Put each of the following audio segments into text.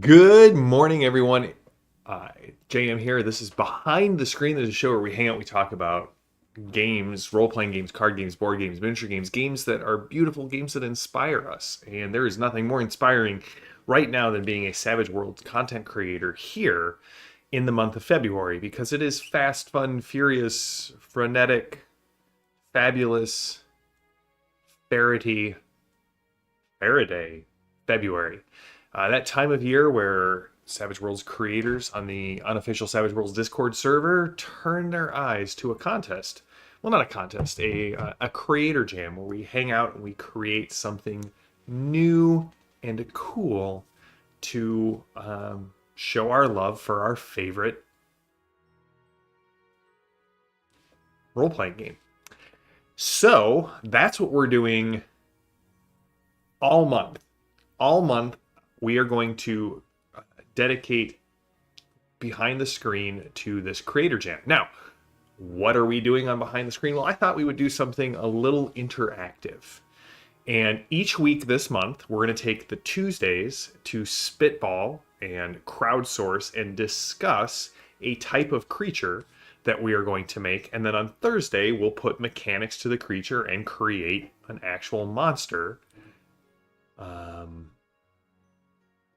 Good morning, everyone. JM here. This is Behind the Screen. There's a show where we hang out, we talk about games, role-playing games, card games, board games, miniature games, games that are beautiful, games that inspire us. And there is nothing more inspiring right now than being a Savage Worlds content creator here in the month of February, because it is fast, fun, furious, frenetic, fabulous, Faraday February. That time of year where Savage Worlds creators on the unofficial Savage Worlds Discord server turn their eyes to a contest. Well, not a contest, a creator jam where we hang out and we create something new and cool to show our love for our favorite role-playing game. So that's what we're doing all month. All month, we are going to dedicate Behind the Screen to this Creator Jam. Now, what are we doing on Behind the Screen? Well, I thought we would do something a little interactive. And each week this month, we're going to take the Tuesdays to spitball and crowdsource and discuss a type of creature that we are going to make. And then on Thursday, we'll put mechanics to the creature and create an actual monster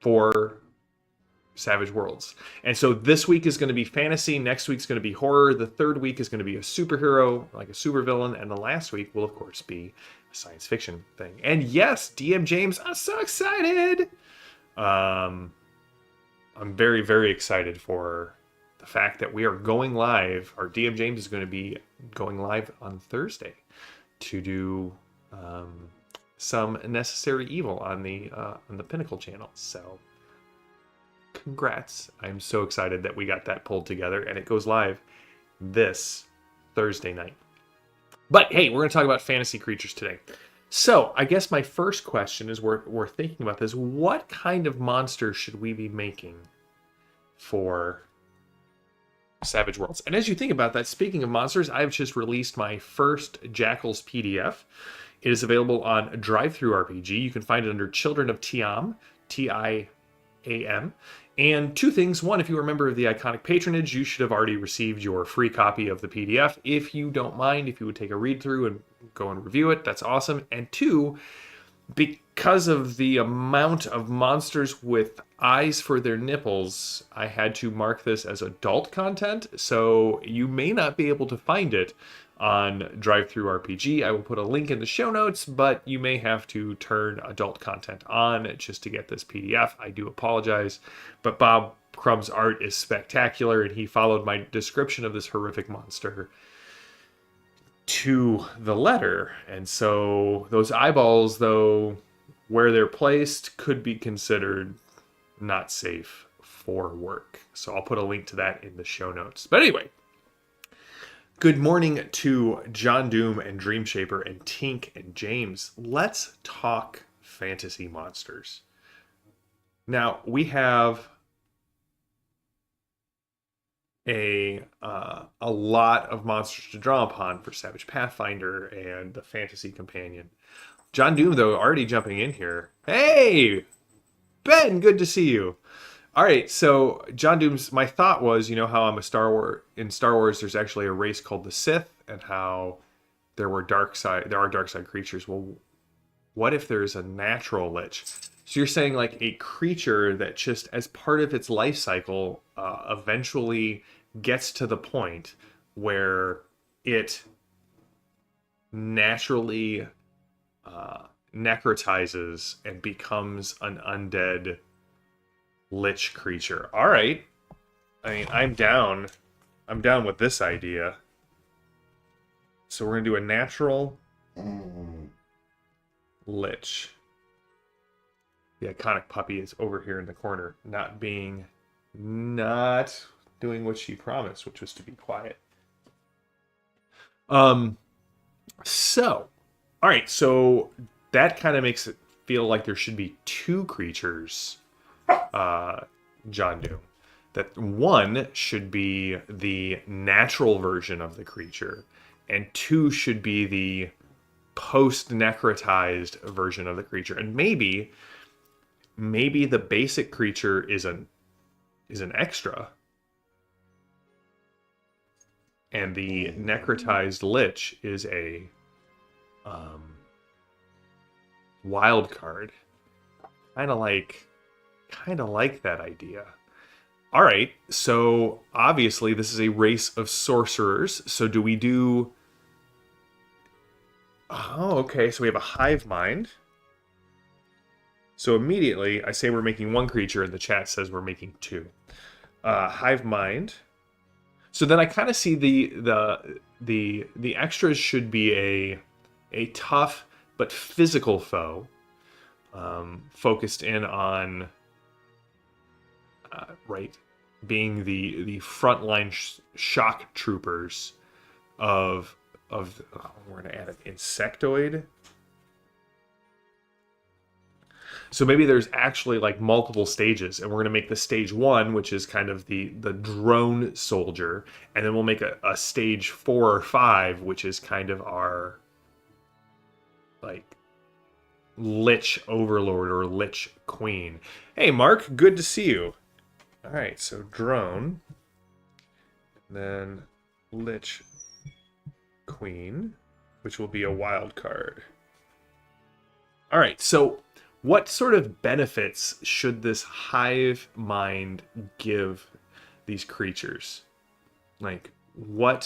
for Savage Worlds. And so this week is going to be fantasy, next week's going to be horror, the third week is going to be a superhero, like a supervillain, and the last week will, of course, be a science fiction thing. And yes, DM James, I'm so excited! I'm very, very excited for the fact that we are going live. Our DM James is going to be going live on Thursday to do some Necessary Evil on the Pinnacle channel. So congrats. I'm so excited that we got that pulled together, and it goes live this Thursday night. But hey, we're going to talk about fantasy creatures today. So I guess my first question is, we're thinking about this, what kind of monster should we be making for Savage Worlds? And as you think about that, speaking of monsters, I've just released my first Jackals PDF. It is available on DriveThruRPG. You can find it under Children of Tiam, T-I-A-M. And two things. One, if you are a member of the Iconic Patronage, you should have already received your free copy of the PDF. If you don't mind, if you would take a read through and go and review it, that's awesome. And two, because of the amount of monsters with eyes for their nipples, I had to mark this as adult content. So you may not be able to find it on DriveThruRPG. I will put a link in the show notes, but you may have to turn adult content on just to get this PDF. I do apologize, but Bob Crumb's art is spectacular, and he followed my description of this horrific monster to the letter. And so those eyeballs, though, where they're placed, could be considered not safe for work. So I'll put a link to that in the show notes. But anyway, good morning to John Doom and Dreamshaper and Tink and James. Let's talk fantasy monsters. Now, we have a lot of monsters to draw upon for Savage Pathfinder and the Fantasy Companion. John Doom, though, already jumping in here. Hey! Ben, good to see you. All right, so John Doom's, my thought was, you know how in Star Wars there's actually a race called the Sith, and how there are dark side creatures. Well, what if there's a natural lich? So you're saying like a creature that just as part of its life cycle eventually gets to the point where it naturally necrotizes and becomes an undead lich creature. All right. I mean, I'm down with this idea. So we're going to do a natural lich. The iconic puppy is over here in the corner, not doing what she promised, which was to be quiet. So, all right, so that kind of makes it feel like there should be two creatures, John Doom. That one should be the natural version of the creature, and two should be the post-necrotized version of the creature. And maybe maybe the basic creature is an extra, and the necrotized lich is a wild card. Kind of like that idea. All right, so obviously this is a race of sorcerers. So do we do... Oh, okay, so we have a hive mind. So immediately I say we're making one creature and the chat says we're making two. Hive mind. So then I kind of see the extras should be a tough but physical foe, focused in on being the frontline shock troopers of we're gonna add an insectoid. So maybe there's actually like multiple stages, and we're gonna make the stage 1, which is kind of the drone soldier, and then we'll make a stage 4 or 5, which is kind of our like lich overlord or lich queen. Hey Mark, good to see you. All right, so drone, then lich queen, which will be a wild card. All right, so what sort of benefits should this hive mind give these creatures? Like all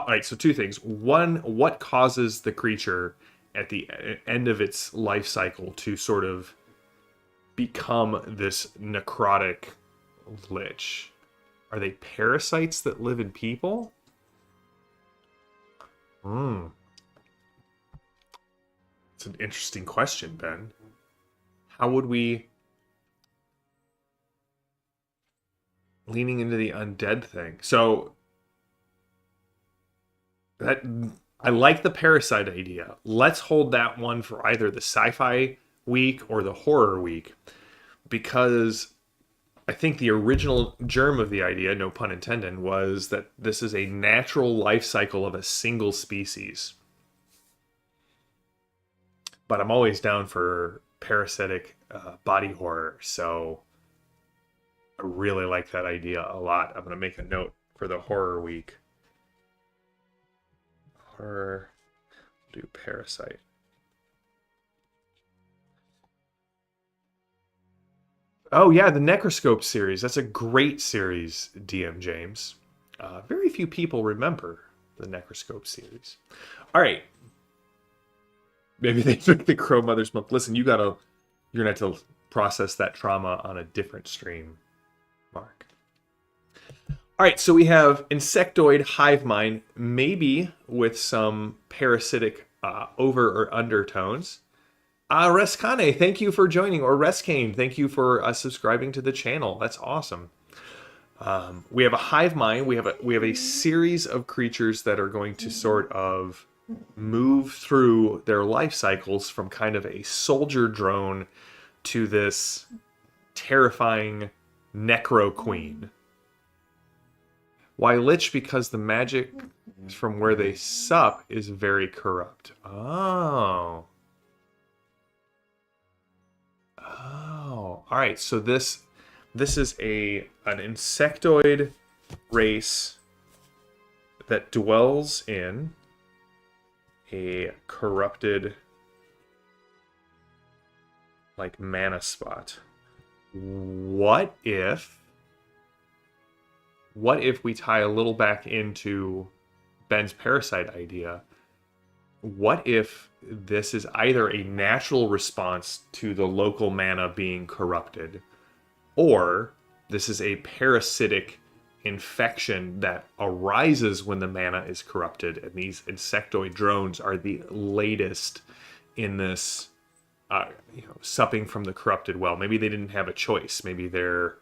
right, so two things. One, what causes the creature at the end of its life cycle to sort of become this necrotic lich? Are they parasites that live in people? It's an interesting question, Ben. How would we... Leaning into the undead thing. So that I like the parasite idea. Let's hold that one for either the sci-fi week or the horror week, because I think the original germ of the idea, no pun intended, was that this is a natural life cycle of a single species. But I'm always down for parasitic body horror, so I really like that idea a lot. I'm going to make a note for the horror week. Horror, do parasite. Oh yeah, the Necroscope series. That's a great series, DM James. Very few people remember the Necroscope series. All right. Maybe they took the Crow Mother's Month. Listen, you're gonna have to process that trauma on a different stream, Mark. All right, so we have Insectoid Hive Mind, maybe with some parasitic over or undertones. Reskane, thank you for joining. Or Reskane, thank you for subscribing to the channel. That's awesome. We have a hive mind. We have a series of creatures that are going to sort of move through their life cycles from kind of a soldier drone to this terrifying necro queen. Why lich? Because the magic from where they sup is very corrupt. Oh. All right, so this is an insectoid race that dwells in a corrupted like mana spot. What if we tie a little back into Ben's parasite idea? What if this is either a natural response to the local mana being corrupted, or this is a parasitic infection that arises when the mana is corrupted, and these insectoid drones are the latest in this supping from the corrupted well. Maybe they didn't have a choice. Maybe they're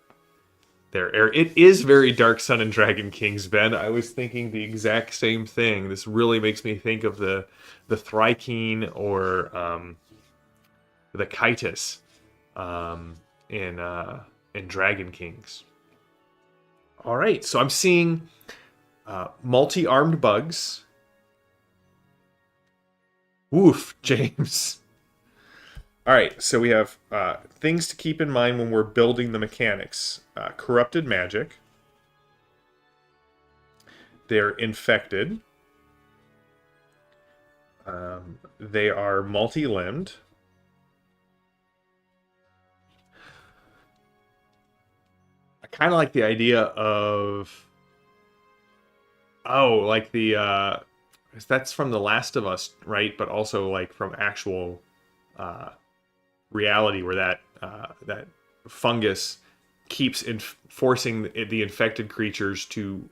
it is very Dark Sun and Dragon Kings, Ben. I was thinking the exact same thing. This really makes me think of the Thrykeen or the Chitus in Dragon Kings. All right, so I'm seeing multi-armed bugs. Woof, James. All right, so we have things to keep in mind when we're building the mechanics. Corrupted magic. They're infected. They are multi-limbed. I kind of like the idea of, oh, like the that's from The Last of Us, right? But also like from actual uh, reality, where that fungus keeps forcing the infected creatures to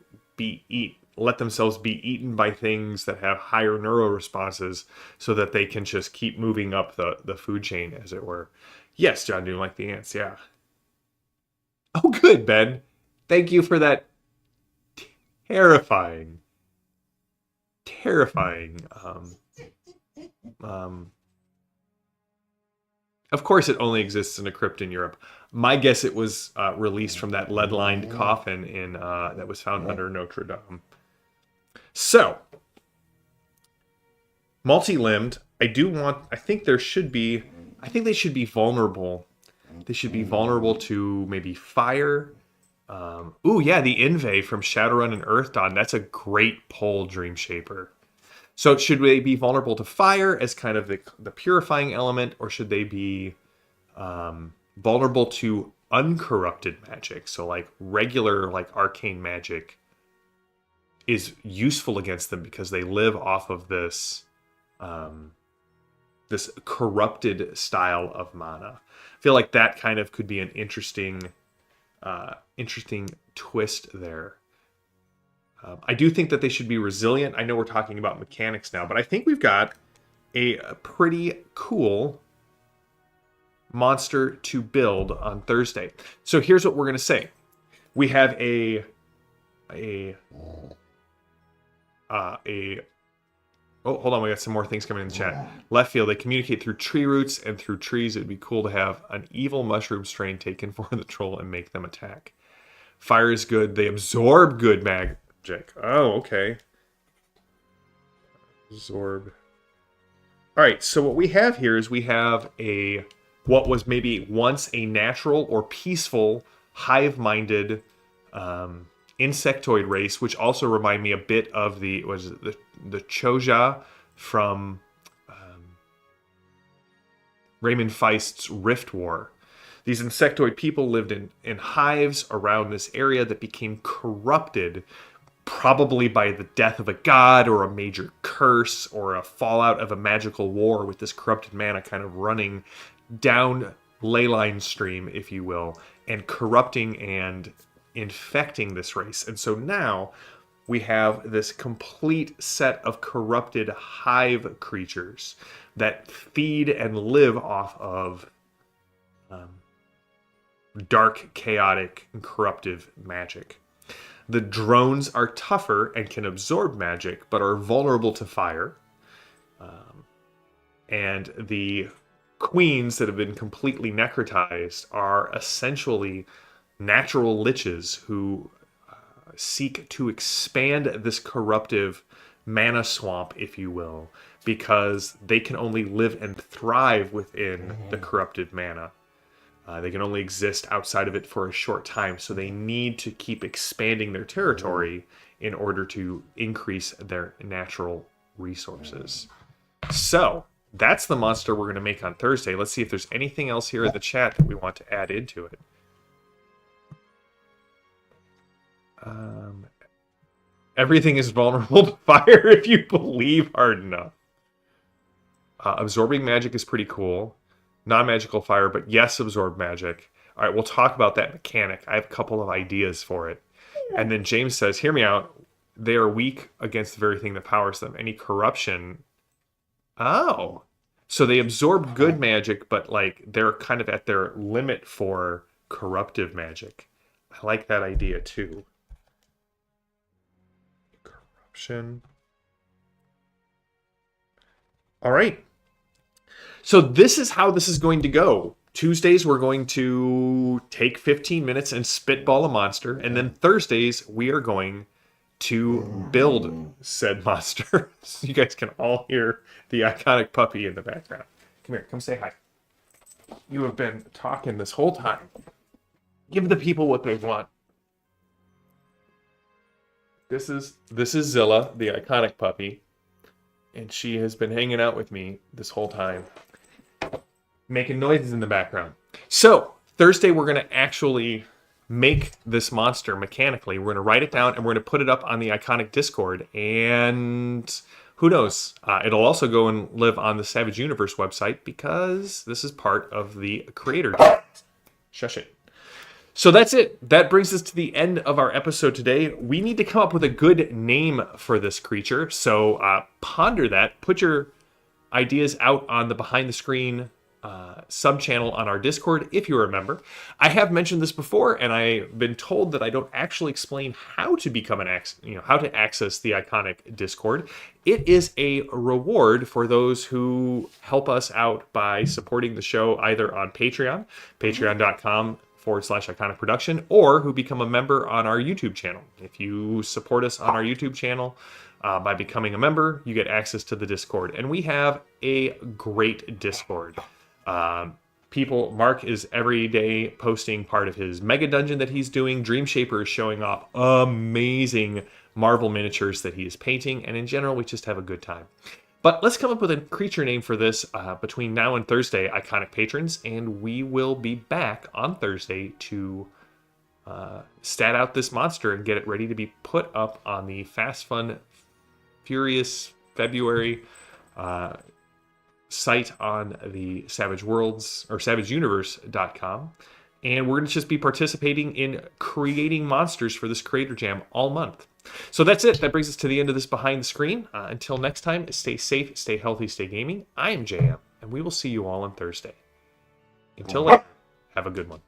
let themselves be eaten by things that have higher neural responses, so that they can just keep moving up the food chain, as it were. Yes, John Doom, like the ants, yeah. Oh, good, Ben. Thank you for that terrifying, terrifying. Um, of course, it only exists in a crypt in Europe. My guess, it was released from that lead-lined coffin in that was found under Notre Dame. So, multi-limbed. I think there should be. I think they should be vulnerable. They should be vulnerable to maybe fire. Ooh, yeah, the Inve from Shadowrun and Earth Dawn. That's a great pull, Dream Shaper. So should they be vulnerable to fire as kind of the purifying element, or should they be vulnerable to uncorrupted magic? So like regular, like arcane magic is useful against them because they live off of this this corrupted style of mana. I feel like that kind of could be an interesting twist there. I do think that they should be resilient. I know we're talking about mechanics now, but I think we've got a pretty cool monster to build on Thursday. So here's what we're going to say. We have a oh, hold on, we got some more things coming in the chat. Left field, they communicate through tree roots and through trees. It would be cool to have an evil mushroom strain taken for the troll and make them attack. Fire is good. They absorb good magic. Oh, okay. Absorb. All right, so what we have here is we have what was maybe once a natural or peaceful, hive-minded insectoid race, which also remind me a bit of the Choja from Raymond Feist's Rift War. These insectoid people lived in hives around this area that became corrupted, probably by the death of a god or a major curse or a fallout of a magical war, with this corrupted mana kind of running down leyline stream, if you will, and corrupting and infecting this race. And so now we have this complete set of corrupted hive creatures that feed and live off of dark, chaotic, and corruptive magic. The drones are tougher and can absorb magic, but are vulnerable to fire. And the queens that have been completely necrotized are essentially natural liches who seek to expand this corruptive mana swamp, if you will, because they can only live and thrive within the corrupted mana. They can only exist outside of it for a short time, so they need to keep expanding their territory in order to increase their natural resources. So, that's the monster we're going to make on Thursday. Let's see if there's anything else here in the chat that we want to add into it. Everything is vulnerable to fire if you believe hard enough. Absorbing magic is pretty cool. Non-magical fire, but yes, absorb magic. All right, we'll talk about that mechanic. I have a couple of ideas for it. And then James says, hear me out. They are weak against the very thing that powers them. Any corruption. Oh. So they absorb good magic, but like they're kind of at their limit for corruptive magic. I like that idea too. Corruption. All right. So this is how this is going to go. Tuesdays, we're going to take 15 minutes and spitball a monster. And then Thursdays, we are going to build said monster. So you guys can all hear the iconic puppy in the background. Come here. Come say hi. you have been talking this whole time. Give the people what they want. This is Zilla, the iconic puppy, and she has been hanging out with me this whole time, making noises in the background. So Thursday we're going to actually make this monster mechanically. We're going to write it down and we're going to put it up on the iconic Discord, and who knows? It'll also go and live on the Savage Universe website because this is part of the creator. Shush it. So that's it. That brings us to the end of our episode today. We need to come up with a good name for this creature. So ponder that. Put your ideas out on the behind the screen sub-channel on our Discord if you're a member. I have mentioned this before, and I've been told that I don't actually explain how to become how to access the iconic Discord. It is a reward for those who help us out by supporting the show either on Patreon, patreon.com/iconic production, or who become a member on our YouTube channel. If you support us on our YouTube channel by becoming a member, you get access to the Discord, and we have a great Discord. Mark is every day posting part of his mega dungeon that he's doing. Dream Shaper is showing off amazing Marvel miniatures that he is painting, and in general, we just have a good time. But let's come up with a creature name for this between now and Thursday, iconic patrons, and we will be back on Thursday to stat out this monster and get it ready to be put up on the Fast Fun Furious February site on the Savage Worlds or SavageUniverse.com. And we're going to just be participating in creating monsters for this Creator Jam all month. So that's it. That brings us to the end of this Behind the Screen. Until next time, stay safe, stay healthy, stay gaming. I am JM, and we will see you all on Thursday. Until then, have a good one.